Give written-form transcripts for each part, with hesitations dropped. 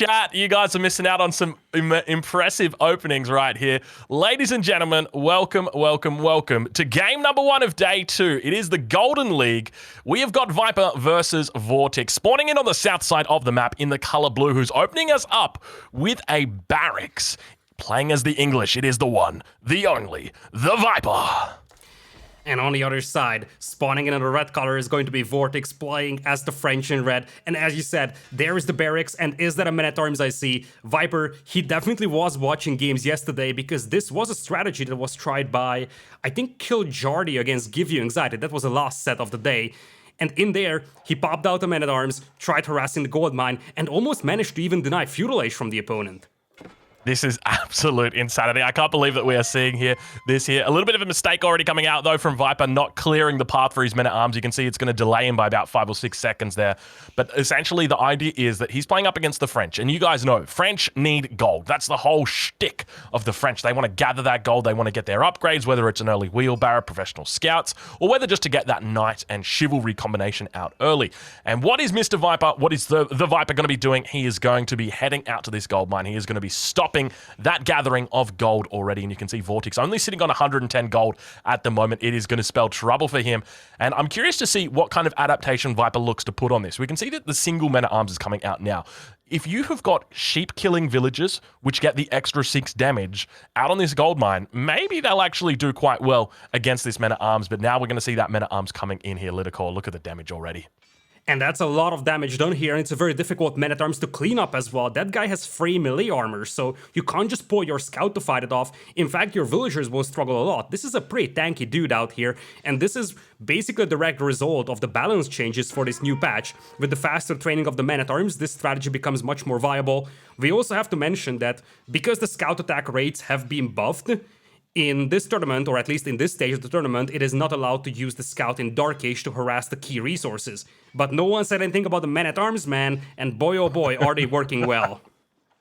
chat. You guys are missing out on some impressive openings right here. Ladies and gentlemen, welcome to game number 1 of day 2. It is the Golden League. We have got Viper versus VortiX spawning in on the south side of the map in the color blue, who's opening us up with a barracks. Playing as the English, it is the one, the only, the Viper. And on the other side, spawning in the red color is going to be VortiX playing as the French in red. And as you said, there is the barracks, and is that a man-at-arms I see? Viper, he definitely was watching games yesterday because this was a strategy that was tried by, I think, Killjardy against Give You Anxiety. That was the last set of the day. And in there, he popped out a man-at-arms, tried harassing the gold mine, and almost managed to even deny Feudal Age from the opponent. This is absolute insanity. I can't believe that we are seeing this here. A little bit of a mistake already coming out, though, from Viper, not clearing the path for his men-at-arms. You can see it's going to delay him by about 5 or 6 seconds there. But essentially, the idea is that he's playing up against the French. And you guys know, French need gold. That's the whole shtick of the French. They want to gather that gold. They want to get their upgrades, whether it's an early wheelbarrow, professional scouts, or whether just to get that knight and chivalry combination out early. And what is Mr. Viper, what is the Viper going to be doing? He is going to be heading out to this gold mine. He is going to be stopping that gathering of gold already, and you can see VortiX only sitting on 110 gold at the moment. It is going to spell trouble for him, and I'm curious to see what kind of adaptation Viper looks to put on this. We can see that the single men-at-arms is coming out now. If you have got sheep-killing villagers, which get the extra 6 damage out on this gold mine, maybe they'll actually do quite well against this men-at-arms, but now we're going to see that men-at-arms coming in here. Lidakor, look at the damage already. And that's a lot of damage done here, and it's a very difficult man-at-arms to clean up as well. That guy has 3 melee armor, so you can't just pull your scout to fight it off. In fact, your villagers will struggle a lot. This is a pretty tanky dude out here, and this is basically a direct result of the balance changes for this new patch. With the faster training of the man-at-arms, this strategy becomes much more viable. We also have to mention that because the scout attack rates have been buffed, in this tournament, or at least in this stage of the tournament, it is not allowed to use the scout in Dark Age to harass the key resources. But no one said anything about the men-at-arms, man, and boy oh boy, are they working well.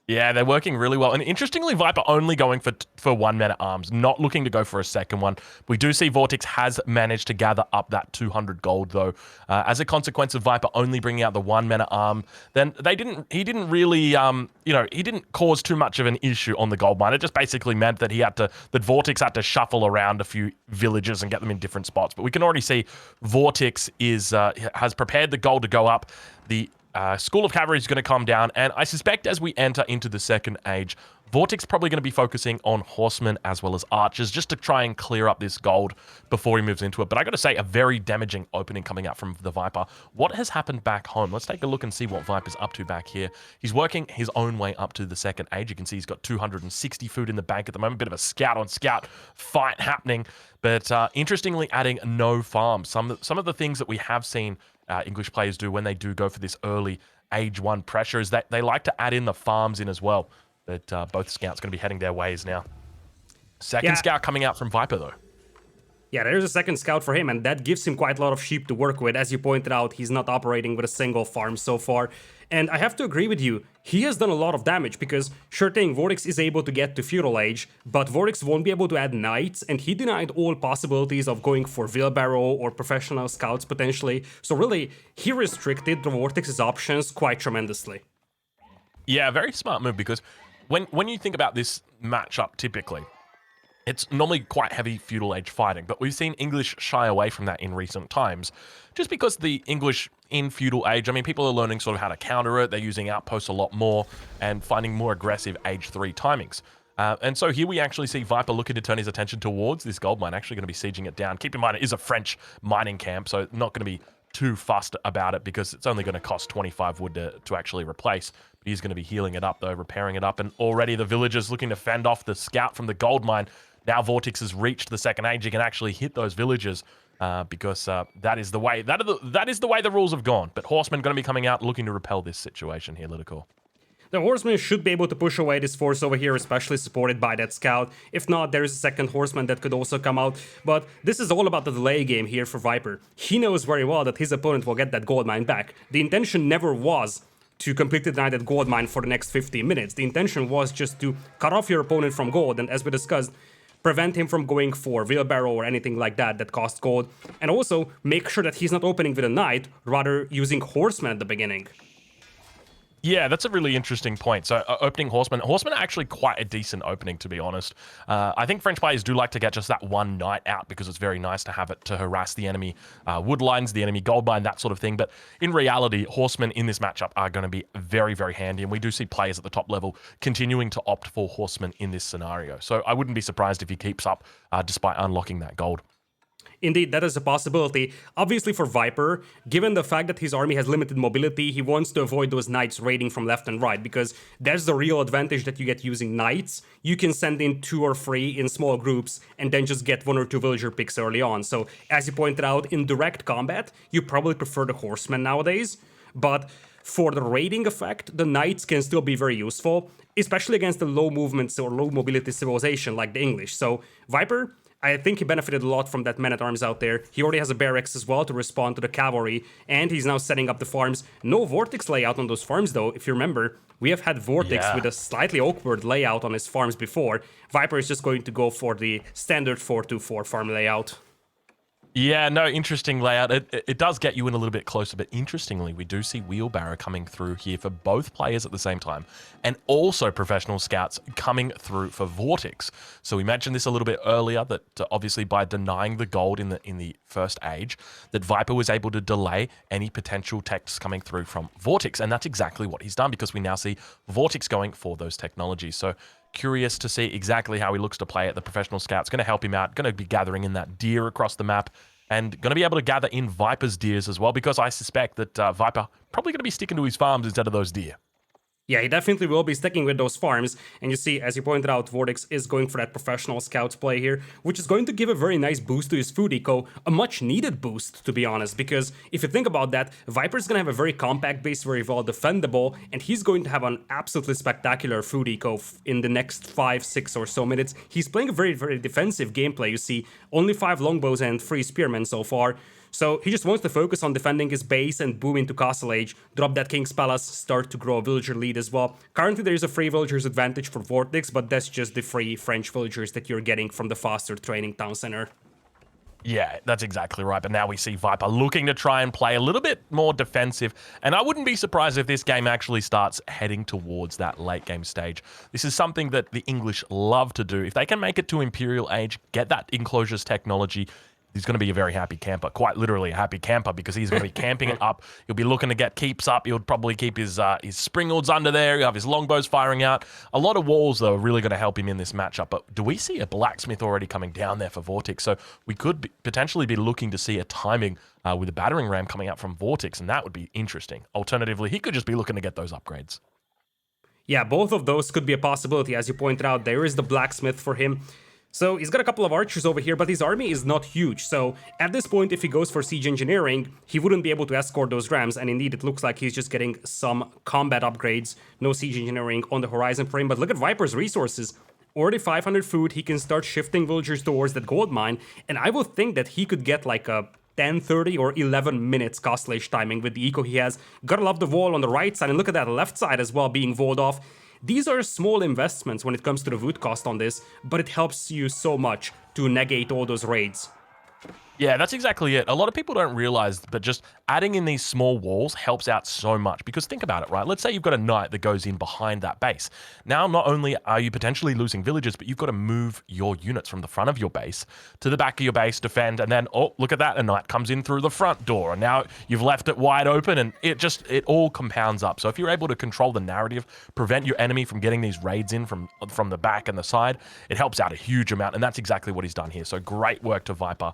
Yeah, they're working really well. And interestingly, Viper only going for 1 man-at-arms, not looking to go for a second one. We do see VortiX has managed to gather up that 200 gold, though. As a consequence of Viper only bringing out the 1 man-at-arm, then he didn't really, he didn't cause too much of an issue on the gold mine. It just basically meant that that VortiX had to shuffle around a few villages and get them in different spots. But we can already see VortiX has prepared the gold to go up. The School of Cavalry is going to come down, and I suspect as we enter into the second age, VortiX probably going to be focusing on horsemen as well as archers, just to try and clear up this gold before he moves into it. But I got to say, a very damaging opening coming out from the Viper. What has happened back home? Let's take a look and see what Viper's up to back here. He's working his own way up to the second age. You can see he's got 260 food in the bank at the moment. Bit of a scout-on-scout fight happening, but interestingly adding no farms. Some of the things that we have seen English players do when they do go for this early age 1 pressure is that they like to add in the farms in as well. But both scouts going to be heading their ways now. Second scout coming out from Viper, though. Yeah, there's a second scout for him, and that gives him quite a lot of sheep to work with. As you pointed out, he's not operating with a single farm so far. And I have to agree with you, he has done a lot of damage, because sure thing, VortiX is able to get to Feudal Age, but VortiX won't be able to add knights, and he denied all possibilities of going for wheelbarrow or professional scouts potentially. So really, he restricted the VortiX's options quite tremendously. Yeah, very smart move, because when you think about this matchup typically, it's normally quite heavy Feudal Age fighting, but we've seen English shy away from that in recent times, just because the English in Feudal Age, I mean, people are learning sort of how to counter it, they're using outposts a lot more, and finding more aggressive Age 3 timings. And so here we actually see Viper looking to turn his attention towards this gold mine, actually going to be sieging it down. Keep in mind, it is a French mining camp, so not going to be too fussed about it because it's only going to cost 25 wood to actually replace. But he's going to be healing it up, though, repairing it up, and already the villagers looking to fend off the scout from the gold mine. Now VortiX has reached the second age. He can actually hit those villagers because that is the way the rules have gone. But horsemen going to be coming out looking to repel this situation here, Lidakor. The horseman should be able to push away this force over here, especially supported by that scout. If not, there is a second horseman that could also come out. But this is all about the delay game here for Viper. He knows very well that his opponent will get that gold mine back. The intention never was to completely deny that gold mine for the next 15 minutes. The intention was just to cut off your opponent from gold, and as we discussed, prevent him from going for wheelbarrow or anything like that costs gold, and also make sure that he's not opening with a knight, rather using horsemen at the beginning. Yeah, that's a really interesting point. So opening Horsemen are actually quite a decent opening, to be honest. I think French players do like to get just that one knight out because it's very nice to have it to harass the enemy wood lines, the enemy gold mine, that sort of thing. But in reality, Horsemen in this matchup are going to be very, very handy. And we do see players at the top level continuing to opt for Horsemen in this scenario. So I wouldn't be surprised if he keeps up despite unlocking that gold. Indeed, that is a possibility. Obviously for Viper, given the fact that his army has limited mobility, he wants to avoid those knights raiding from left and right, because that's the real advantage that you get using knights. You can send in 2 or 3 in small groups and then just get 1 or 2 villager picks early on. So as you pointed out, in direct combat, you probably prefer the horsemen nowadays, but for the raiding effect, the knights can still be very useful, especially against the low movements or low mobility civilization like the English. So Viper, I think he benefited a lot from that man-at-arms out there. He already has a barracks as well to respond to the cavalry, and he's now setting up the farms. No VortiX layout on those farms, though. If you remember, we have had VortiX with a slightly awkward layout on his farms before. Viper is just going to go for the standard 4-2-4 farm layout. Yeah, no, interesting layout. It does get you in a little bit closer, but interestingly, we do see Wheelbarrow coming through here for both players at the same time, and also professional scouts coming through for VortiX. So we mentioned this a little bit earlier, that obviously by denying the gold in the first age, that Viper was able to delay any potential techs coming through from VortiX, and that's exactly what he's done, because we now see VortiX going for those technologies. So curious to see exactly how he looks to play it. The professional scout's going to help him out, going to be gathering in that deer across the map, and going to be able to gather in Viper's deers as well, because I suspect that Viper probably going to be sticking to his farms instead of those deer. Yeah, he definitely will be sticking with those farms, and you see, as you pointed out, VortiX is going for that professional scouts play here, which is going to give a very nice boost to his food eco, a much needed boost, to be honest, because if you think about that, Viper's gonna have a very compact base, very well defendable, and he's going to have an absolutely spectacular food eco in the next 5-6 or so minutes. He's playing a very, very defensive gameplay, you see, only 5 longbows and 3 spearmen so far. So he just wants to focus on defending his base and boom into Castle Age, drop that King's Palace, start to grow a villager lead as well. Currently there is a free villagers advantage for VortiX, but that's just the free French villagers that you're getting from the faster training town center. Yeah, that's exactly right. But now we see Viper looking to try and play a little bit more defensive. And I wouldn't be surprised if this game actually starts heading towards that late game stage. This is something that the English love to do. If they can make it to Imperial Age, get that enclosures technology, he's going to be a very happy camper, quite literally a happy camper, because he's going to be camping it up. He'll be looking to get keeps up. He'll probably keep his springalds under there. He'll have his longbows firing out. A lot of walls, though, are really going to help him in this matchup. But do we see a blacksmith already coming down there for VortiX? So we could potentially be looking to see a timing with a battering ram coming out from VortiX, and that would be interesting. Alternatively, he could just be looking to get those upgrades. Yeah, both of those could be a possibility. As you pointed out, there is the blacksmith for him. So he's got a couple of archers over here, but his army is not huge. So at this point, if he goes for siege engineering, he wouldn't be able to escort those rams. And indeed, it looks like he's just getting some combat upgrades. No siege engineering on the horizon for him. But look at Viper's resources. Already 500 food. He can start shifting villagers towards that gold mine. And I would think that he could get like a 10, 30, or 11 minutes Castle Age timing with the eco he has. Gotta love the wall on the right side. And look at that left side as well being walled off. These are small investments when it comes to the wood cost on this, but it helps you so much to negate all those raids. Yeah, that's exactly it. A lot of people don't realize, but just adding in these small walls helps out so much. Because think about it, right? Let's say you've got a knight that goes in behind that base. Now, not only are you potentially losing villages, but you've got to move your units from the front of your base to the back of your base, defend, and then, oh, look at that, a knight comes in through the front door, and now you've left it wide open, and it all compounds up. So if you're able to control the narrative, prevent your enemy from getting these raids in from the back and the side, it helps out a huge amount, and that's exactly what he's done here. So great work to Viper.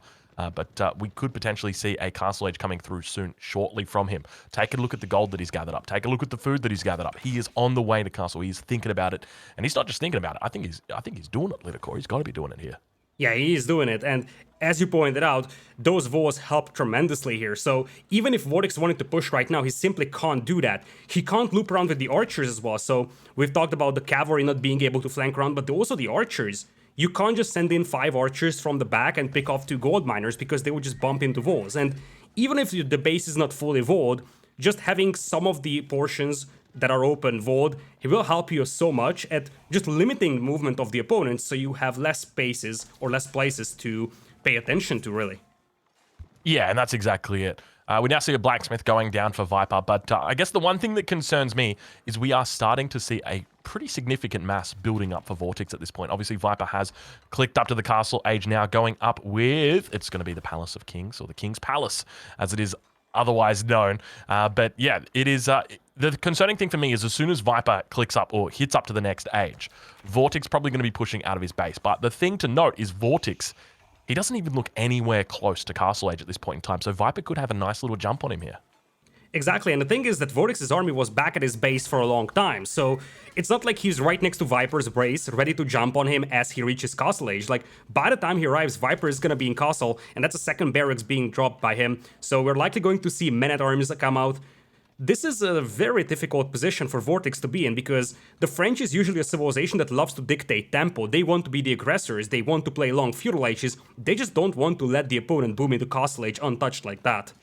But we could potentially see a Castle Age coming through soon, shortly from him. Take a look at the gold that he's gathered up. Take a look at the food that he's gathered up. He is on the way to Castle. He's thinking about it, and he's not just thinking about it. I think he's doing it, Lidakor. He's got to be doing it here. Yeah, he is doing it, and as you pointed out, those walls help tremendously here. So even if VortiX wanted to push right now, he simply can't do that. He can't loop around with the archers as well. So we've talked about the cavalry not being able to flank around, but also the archers. You can't just send in 5 archers from the back and pick off 2 gold miners because they would just bump into walls. And even if the base is not fully walled, just having some of the portions that are open walled, it will help you so much at just limiting the movement of the opponents so you have less spaces or less places to pay attention to, really. Yeah, and that's exactly it. We now see a blacksmith going down for Viper, but I guess the one thing that concerns me is we are starting to see a pretty significant mass building up for VortiX at this point. Obviously, Viper has clicked up to the castle age now, going up with, it's going to be the Palace of Kings, or the King's Palace, as it is otherwise known. But yeah, it is... the concerning thing for me is as soon as Viper clicks up or hits up to the next age, VortiX probably going to be pushing out of his base. But the thing to note is VortiX, he doesn't even look anywhere close to castle age at this point in time, so Viper could have a nice little jump on him here. Exactly, and the thing is that VortiX's army was back at his base for a long time, so it's not like he's right next to Viper's base, ready to jump on him as he reaches castle age. Like, by the time he arrives, Viper is gonna be in castle, and that's a second barracks being dropped by him, so we're likely going to see men-at-arms come out. This is a very difficult position for VortiX to be in, because the French is usually a civilization that loves to dictate tempo. They want to be the aggressors, they want to play long feudal ages, they just don't want to let the opponent boom into castle age untouched like that.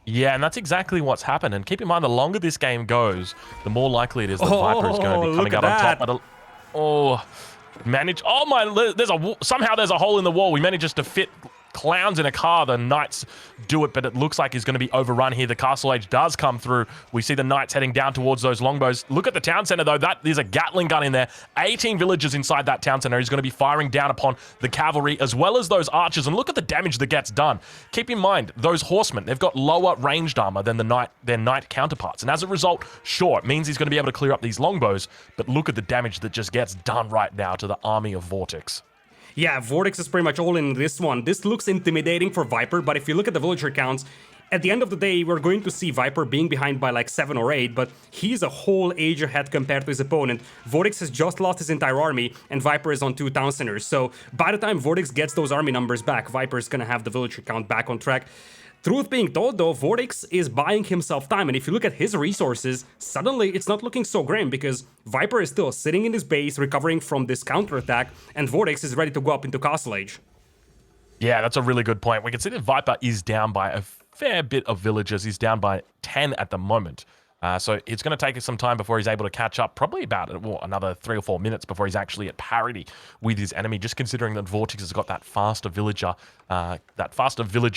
Yeah, and that's exactly what's happened. And keep in mind, the longer this game goes, the more likely it is that Viper is going to be coming out on top. Somehow there's a hole in the wall. We manages to fit clowns in a car. The knights do it, but it looks like he's going to be overrun here. The castle age does come through. We see the knights heading down towards those longbows. Look at the town center, though. There's a Gatling gun in there. 18 villagers inside that town center. He's going to be firing down upon the cavalry as well as those archers. And look at the damage that gets done. Keep in mind, those horsemen, they've got lower ranged armor than their knight counterparts. And as a result, sure, it means he's going to be able to clear up these longbows, but look at the damage that just gets done right now to the army of VortiX. Yeah, VortiX is pretty much all in this one. This looks intimidating for Viper, but if you look at the villager counts, at the end of the day, we're going to see Viper being behind by like 7 or 8, but he's a whole age ahead compared to his opponent. VortiX has just lost his entire army, and Viper is on 2 town centers. So by the time VortiX gets those army numbers back, Viper is gonna have the villager count back on track. Truth being told though, VortiX is buying himself time, and if you look at his resources, suddenly it's not looking so grim, because Viper is still sitting in his base, recovering from this counterattack, and VortiX is ready to go up into castle age. Yeah, that's a really good point. We can see that Viper is down by a fair bit of villagers. He's down by 10 at the moment. So it's going to take us some time before he's able to catch up, probably about another 3 or 4 minutes before he's actually at parity with his enemy, just considering that VortiX has got that faster villager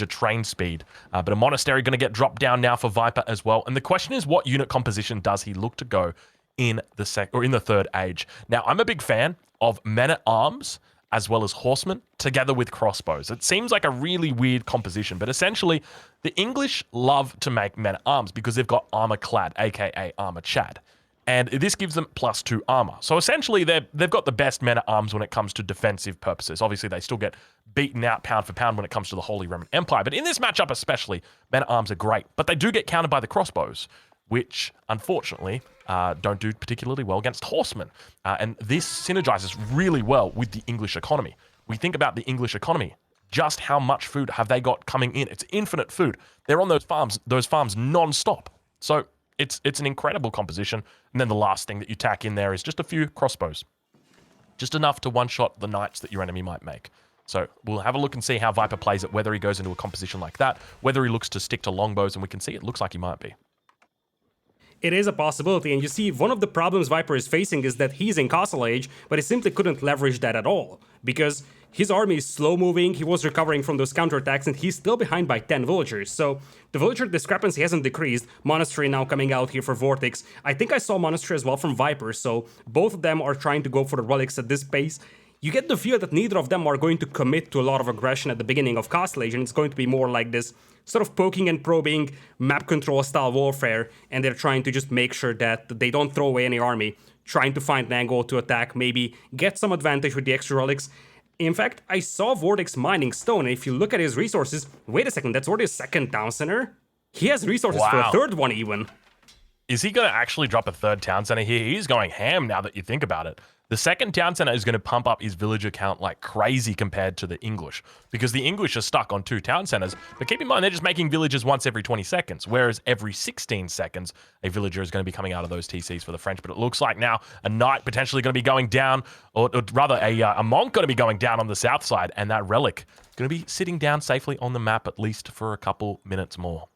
train speed. But a monastery going to get dropped down now for Viper as well. And the question is, what unit composition does he look to go in the third age? Now, I'm a big fan of men-at-arms as well as horsemen, together with crossbows. It seems like a really weird composition, but essentially, the English love to make men-at-arms because they've got armor-clad, aka armor-chad. And this gives them +2 armor. So essentially, they've got the best men-at-arms when it comes to defensive purposes. Obviously, they still get beaten out pound for pound when it comes to the Holy Roman Empire. But in this matchup especially, men-at-arms are great. But they do get countered by the crossbows, which, unfortunately, don't do particularly well against horsemen. And this synergizes really well with the English economy. We think about the English economy. Just how much food have they got coming in? It's infinite food. They're on those farms non-stop. So it's an incredible composition. And then the last thing that you tack in there is just a few crossbows. Just enough to one-shot the knights that your enemy might make. So we'll have a look and see how Viper plays it, whether he goes into a composition like that, whether he looks to stick to longbows, and we can see it looks like he might be. It is a possibility, and you see, one of the problems Viper is facing is that he's in castle age, but he simply couldn't leverage that at all, because his army is slow-moving, he was recovering from those counterattacks, and he's still behind by 10 villagers, so the villager discrepancy hasn't decreased. Monastery now coming out here for VortiX. I think I saw Monastery as well from Viper, so both of them are trying to go for the relics at this pace. You get the feel that neither of them are going to commit to a lot of aggression at the beginning of Castle Age, and it's going to be more like this sort of poking and probing, map control style warfare, and they're trying to just make sure that they don't throw away any army, trying to find an angle to attack, maybe get some advantage with the extra relics. In fact, I saw VortiX mining stone, and if you look at his resources, wait a second, that's already a second town center? He has resources for a third one even. Is he going to actually drop a third town center here? He's going ham now that you think about it. The second town center is going to pump up his villager count like crazy compared to the English, because the English are stuck on 2 town centers. But keep in mind, they're just making villagers once every 20 seconds, whereas every 16 seconds, a villager is going to be coming out of those TCs for the French. But it looks like now a knight potentially going to be going down, or rather a monk going to be going down on the south side, and that relic going to be sitting down safely on the map at least for a couple minutes more.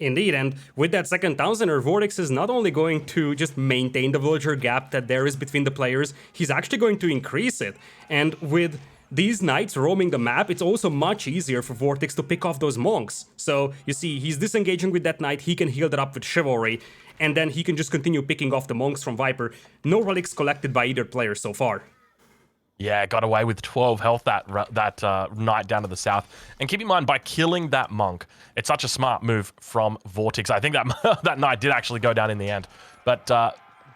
Indeed, and with that second town center, VortiX is not only going to just maintain the villager gap that there is between the players, he's actually going to increase it. And with these knights roaming the map, it's also much easier for VortiX to pick off those monks. So you see, he's disengaging with that knight, he can heal that up with chivalry, and then he can just continue picking off the monks from Viper. No relics collected by either player so far. Yeah, got away with 12 health that knight down to the south. And keep in mind, by killing that monk, it's such a smart move from VortiX. I think that that knight did actually go down in the end. But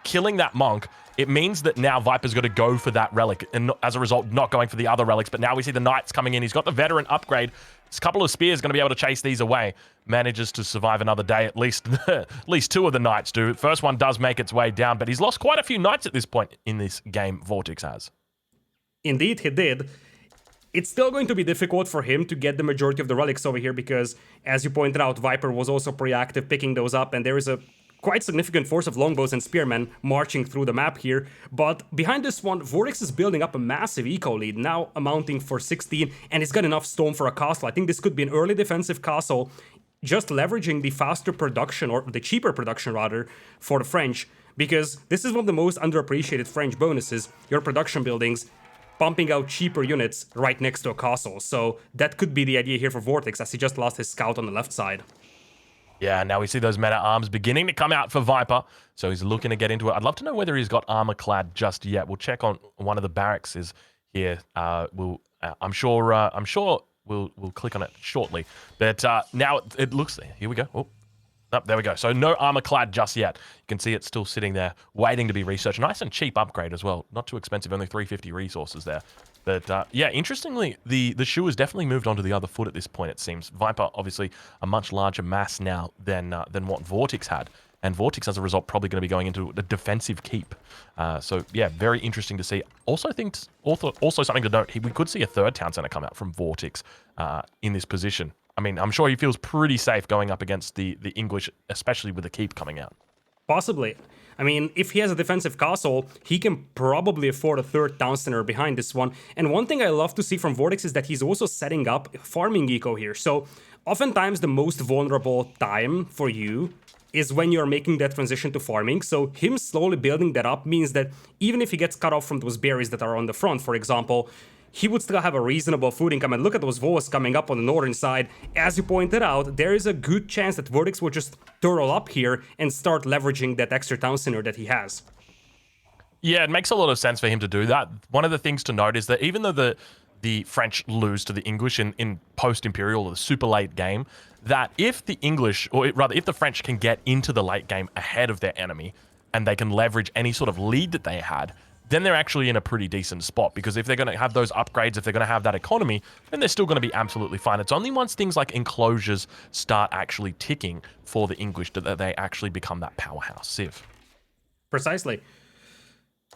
killing that monk, it means that now Viper's got to go for that relic, and as a result, not going for the other relics. But now we see the knights coming in. He's got the veteran upgrade. His couple of spears going to be able to chase these away. Manages to survive another day. At least two of the knights do. First one does make its way down, but he's lost quite a few knights at this point in this game, VortiX has. Indeed, he did. It's still going to be difficult for him to get the majority of the relics over here because, as you pointed out, Viper was also pretty active picking those up, and there is a quite significant force of longbows and spearmen marching through the map here. But behind this one, VortiX is building up a massive eco lead, now amounting for 16, and he's got enough stone for a castle. I think this could be an early defensive castle, just leveraging the faster production, or the cheaper production rather, for the French, because this is one of the most underappreciated French bonuses, your production buildings pumping out cheaper units right next to a castle. So that could be the idea here for VortiX, as he just lost his scout on the left side. Yeah, now we see those men-at-arms beginning to come out for Viper, so he's looking to get into it. I'd love to know whether he's got armor-clad just yet. We'll check on one of the barracks is here. I'm sure we'll click on it shortly. But now it looks, here we go. Oh, there we go. So no armor-clad just yet. You can see it's still sitting there, waiting to be researched. Nice and cheap upgrade as well. Not too expensive, only 350 resources there. But yeah, interestingly, the shoe has definitely moved on to the other foot at this point, it seems. Viper, obviously, a much larger mass now than what VortiX had. And VortiX, as a result, probably going to be going into a defensive keep. So yeah, very interesting to see. Also something to note, we could see a third town center come out from VortiX in this position. I mean, I'm sure he feels pretty safe going up against the English, especially with the keep coming out. Possibly. I mean, if he has a defensive castle, he can probably afford a third town center behind this one. And one thing I love to see from VortiX is that he's also setting up farming eco here. So oftentimes the most vulnerable time for you is when you're making that transition to farming. So him slowly building that up means that even if he gets cut off from those berries that are on the front, for example, he would still have a reasonable food income. And look at those voas coming up on the northern side. As you pointed out, there is a good chance that VortiX will just turtle up here and start leveraging that extra town center that he has. Yeah, it makes a lot of sense for him to do that. One of the things to note is that even though the French lose to the English in post-Imperial or the super late game, that if the English, or rather if the French can get into the late game ahead of their enemy and they can leverage any sort of lead that they had, then they're actually in a pretty decent spot, because if they're going to have those upgrades, if they're going to have that economy, then they're still going to be absolutely fine. It's only once things like enclosures start actually ticking for the English that they actually become that powerhouse civ. Precisely.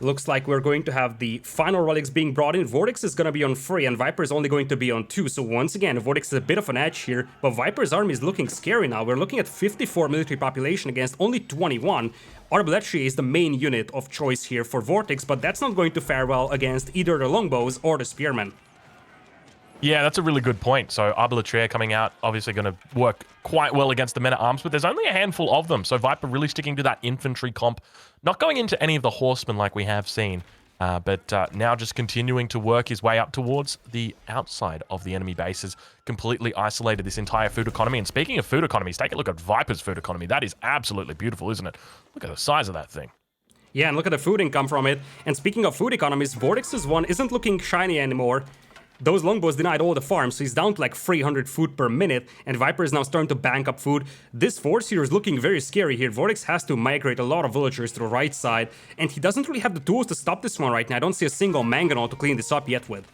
Looks like we're going to have the final relics being brought in. VortiX is going to be on 3, and Viper is only going to be on 2. So once again, VortiX is a bit of an edge here, but Viper's army is looking scary now. We're looking at 54 military population against only 21. Arbaletier is the main unit of choice here for VortiX, but that's not going to fare well against either the longbows or the spearmen. Yeah, that's a really good point. So Arbaletier coming out, obviously going to work quite well against the men-at-arms, but there's only a handful of them. So Viper really sticking to that infantry comp, not going into any of the horsemen like we have seen, but now just continuing to work his way up towards the outside of the enemy bases, completely isolated this entire food economy. And speaking of food economies, take a look at Viper's food economy. That is absolutely beautiful, isn't it? Look at the size of that thing. Yeah, and look at the food income from it. And speaking of food economies, VortiX's one isn't looking shiny anymore. Those longbows denied all the farms, so he's down to like 300 food per minute, and Viper is now starting to bank up food. This force here is looking very scary here. VortiX has to migrate a lot of villagers to the right side, and he doesn't really have the tools to stop this one right now. I don't see a single mangonel to clean this up yet with.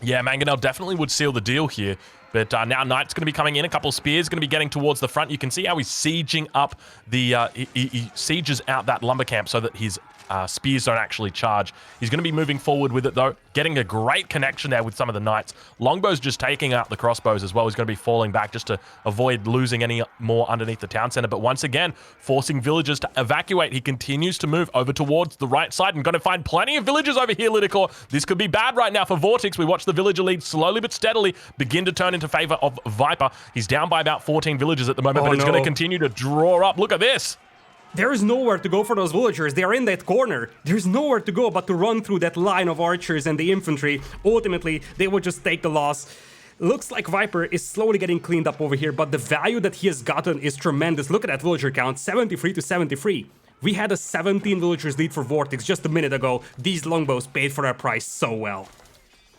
Yeah, mangonel definitely would seal the deal here. But now Knight's going to be coming in. A couple of spears going to be getting towards the front. You can see how he's sieging up the... he sieges out that lumber camp so that his spears don't actually charge. He's going to be moving forward with it, though. Getting a great connection there with some of the knights. Longbow's just taking out the crossbows as well. He's going to be falling back just to avoid losing any more underneath the town center. But once again, forcing villagers to evacuate. He continues to move over towards the right side and going to find plenty of villagers over here, Lidakor. This could be bad right now for VortiX. We watch the villager lead slowly but steadily begin to turn into favor of Viper. He's down by about 14 villagers at the moment, but it's going to continue to draw up. Look at this. There is nowhere to go for those villagers. They are in that corner. There's nowhere to go but to run through that line of archers and the infantry. Ultimately, they will just take the loss. Looks like Viper is slowly getting cleaned up over here, but the value that he has gotten is tremendous. Look at that villager count, 73 to 73. We had a 17 villagers lead for VortiX just a minute ago. These longbows paid for their price so well.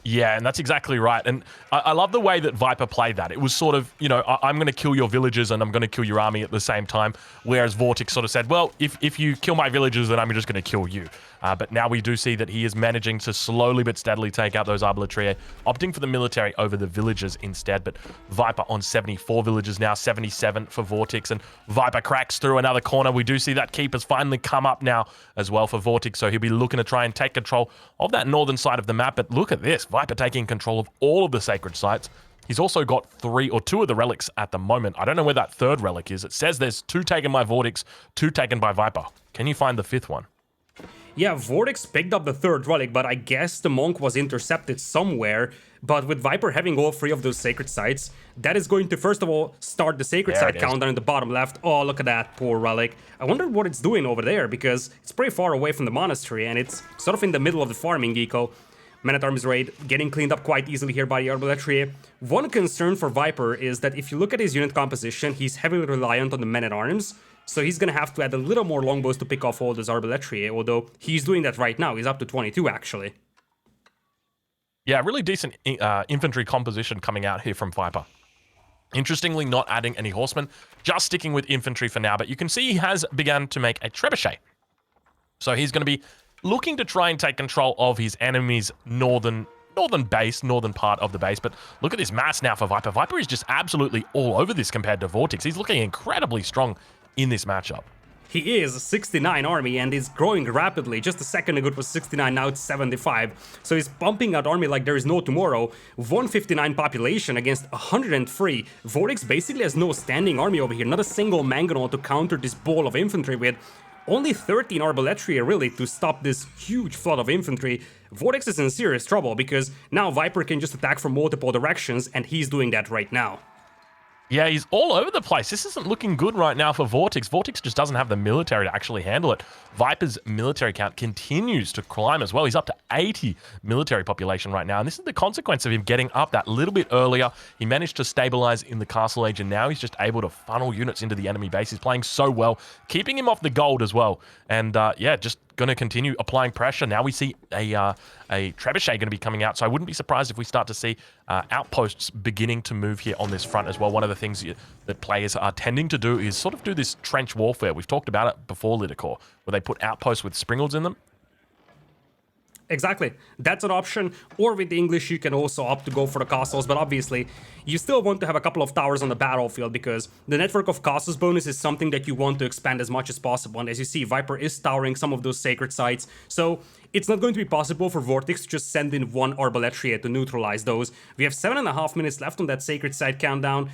Yeah, and that's exactly right. And I love the way that Viper played that. It was sort of, you know, I'm going to kill your villagers and I'm going to kill your army at the same time. Whereas VortiX sort of said, well, if you kill my villagers, then I'm just going to kill you. But now we do see that he is managing to slowly but steadily take out those Arbaletier, opting for the military over the villagers instead. But Viper on 74 villagers now, 77 for VortiX. And Viper cracks through another corner. We do see that keep has finally come up now as well for VortiX. So he'll be looking to try and take control of that northern side of the map. But look at this, Viper taking control of all of the sacred sites. He's also got 3 or 2 of the relics at the moment. I don't know where that third relic is. It says there's 2 taken by VortiX, 2 taken by Viper. Can you find the 5th one? Yeah, VortiX picked up the 3rd relic, but I guess the monk was intercepted somewhere. But with Viper having all 3 of those sacred sites, that is going to first of all start the sacred site countdown in the bottom left. Oh, look at that poor relic. I wonder what it's doing over there, because it's pretty far away from the monastery and it's sort of in the middle of the farming eco. Man-at-Arms raid getting cleaned up quite easily here by the Arbaletier. One concern for Viper is that if you look at his unit composition, he's heavily reliant on the Men-at-Arms. So he's going to have to add a little more longbows to pick off all those Arbaletier, although he's doing that right now. He's up to 22, actually. Yeah, really decent infantry composition coming out here from Viper. Interestingly, not adding any horsemen, just sticking with infantry for now. But you can see he has begun to make a trebuchet. So he's going to be looking to try and take control of his enemy's northern part of the base. But look at this mass now for Viper. Viper is just absolutely all over this compared to VortiX. He's looking incredibly strong in this matchup. He is a 69 army and is growing rapidly. Just a second ago it was 69, now it's 75. So he's pumping out army like there is no tomorrow. 159 population against 103. VortiX basically has no standing army over here. Not a single mangonel to counter this ball of infantry with. Only 13 Arbaletier really to stop this huge flood of infantry. VortiX is in serious trouble because now Viper can just attack from multiple directions and he's doing that right now. Yeah, he's all over the place. This isn't looking good right now for VortiX. VortiX just doesn't have the military to actually handle it. Viper's military count continues to climb as well. He's up to 80 military population right now, and this is the consequence of him getting up that little bit earlier. He managed to stabilize in the castle age, and now he's just able to funnel units into the enemy base. He's playing so well, keeping him off the gold as well. And yeah, just going to continue applying pressure. Now we see a trebuchet going to be coming out, so I wouldn't be surprised if we start to see outposts beginning to move here on this front as well. One of the things that players are tending to do is sort of do this trench warfare. We've talked about it before, Lidakor, where they put outposts with springles in them. Exactly, that's an option, or with the English you can also opt to go for the castles, but obviously you still want to have a couple of towers on the battlefield because the network of castles bonus is something that you want to expand as much as possible, and as you see, Viper is towering some of those sacred sites, so it's not going to be possible for VortiX to just send in one Arbaletier to neutralize those. We have 7.5 minutes left on that sacred site countdown.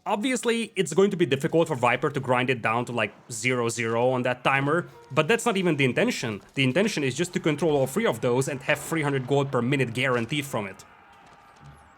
Obviously, it's going to be difficult for Viper to grind it down to like 0-0 on that timer, but that's not even the intention. The intention is just to control all 3 of those and have 300 gold per minute guaranteed from it.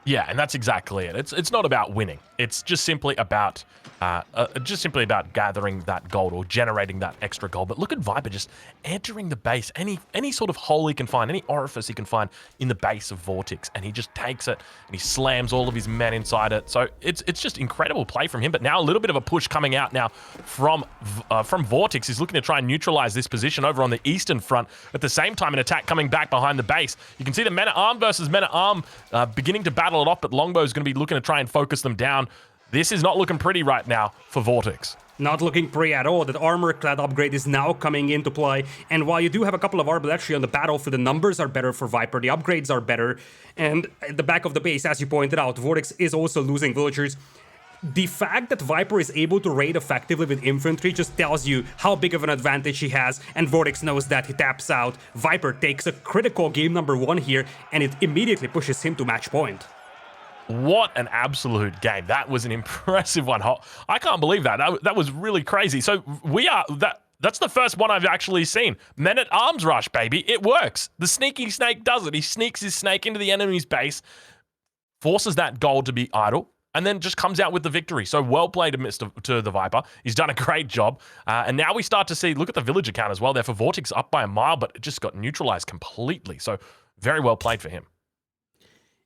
Yeah, and that's exactly it. It's not about winning. It's just simply about gathering that gold or generating that extra gold. But look at Viper just entering the base, any sort of hole he can find, any orifice he can find in the base of VortiX, and he just takes it and he slams all of his men inside it. So it's just incredible play from him. But now a little bit of a push coming out now from VortiX. He's looking to try and neutralize this position over on the eastern front. At the same time, an attack coming back behind the base. You can see the men-at-arm versus men-at-arm beginning to battle it off, but Longbow is going to be looking to try and focus them down. This is not looking pretty right now for VortiX. Not looking pretty at all. That armor-clad upgrade is now coming into play, and while you do have a couple of Arbaletier on the battlefield, the numbers are better for Viper, the upgrades are better, and at the back of the base, as you pointed out, VortiX is also losing villagers. The fact that Viper is able to raid effectively with infantry just tells you how big of an advantage he has, and VortiX knows that. He taps out. Viper takes a critical game number 1 here, and it immediately pushes him to match point. What an absolute game. That was an impressive one. I can't believe that. That was really crazy. So that's the first one I've actually seen. Men-at-Arms rush, baby. It works. The sneaky snake does it. He sneaks his snake into the enemy's base, forces that gold to be idle, and then just comes out with the victory. So well played to the Viper. He's done a great job. And now we start to see, look at the villager count as well there for VortiX, up by a mile, but it just got neutralized completely. So very well played for him.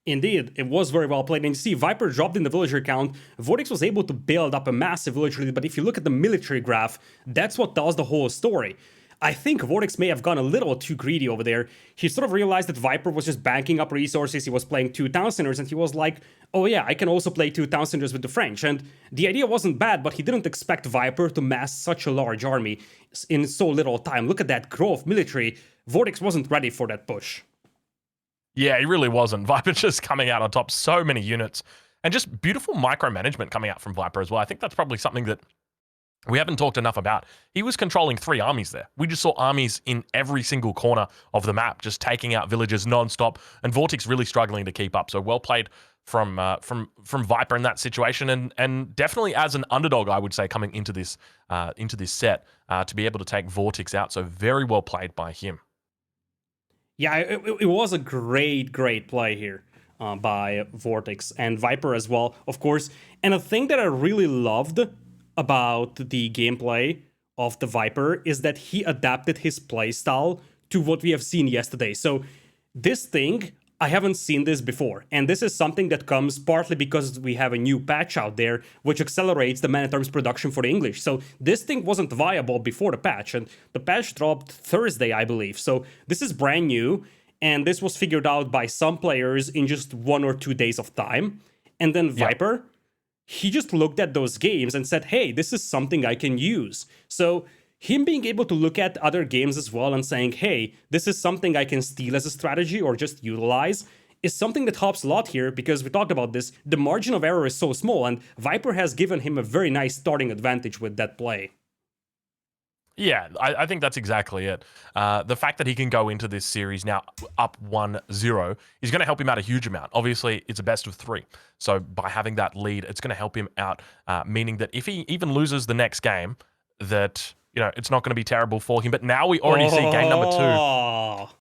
Indeed, it was very well played. And you see, Viper dropped in the villager count. VortiX was able to build up a massive villager lead, but if you look at the military graph, that's what tells the whole story. I think VortiX may have gone a little too greedy over there. He sort of realized that Viper was just banking up resources. He was playing 2 town centers, and he was like, oh yeah, I can also play 2 town centers with the French. And the idea wasn't bad, but he didn't expect Viper to mass such a large army in so little time. Look at that growth military. VortiX wasn't ready for that push. Yeah, he really wasn't. Viper just coming out on top, so many units. And just beautiful micromanagement coming out from Viper as well. I think that's probably something that we haven't talked enough about. He was controlling 3 armies there. We just saw armies in every single corner of the map, just taking out villages non-stop, and VortiX really struggling to keep up. So well played from Viper in that situation, and definitely as an underdog, I would say, coming into this set to be able to take VortiX out. So very well played by him. Yeah, it was a great play here by VortiX and Viper as well, of course. And a thing that I really loved about the gameplay of the Viper is that he adapted his playstyle to what we have seen yesterday. So this thing, I haven't seen this before, and this is something that comes partly because we have a new patch out there which accelerates the man-at-arms production for the English. So this thing wasn't viable before the patch, and the patch dropped Thursday, I believe. So this is brand new, and this was figured out by some players in just 1 or 2 days of time. And then Viper, he just looked at those games and said, hey, this is something I can use. So him being able to look at other games as well and saying, hey, this is something I can steal as a strategy or just utilize, is something that helps a lot here, because we talked about this. The margin of error is so small, and Viper has given him a very nice starting advantage with that play. Yeah, I think that's exactly it. The fact that he can go into this series now up 1-0 is going to help him out a huge amount. Obviously, it's a best of 3. So by having that lead, it's going to help him out, meaning that if he even loses the next game, that, you know, it's not going to be terrible for him. But now we already see game number 2.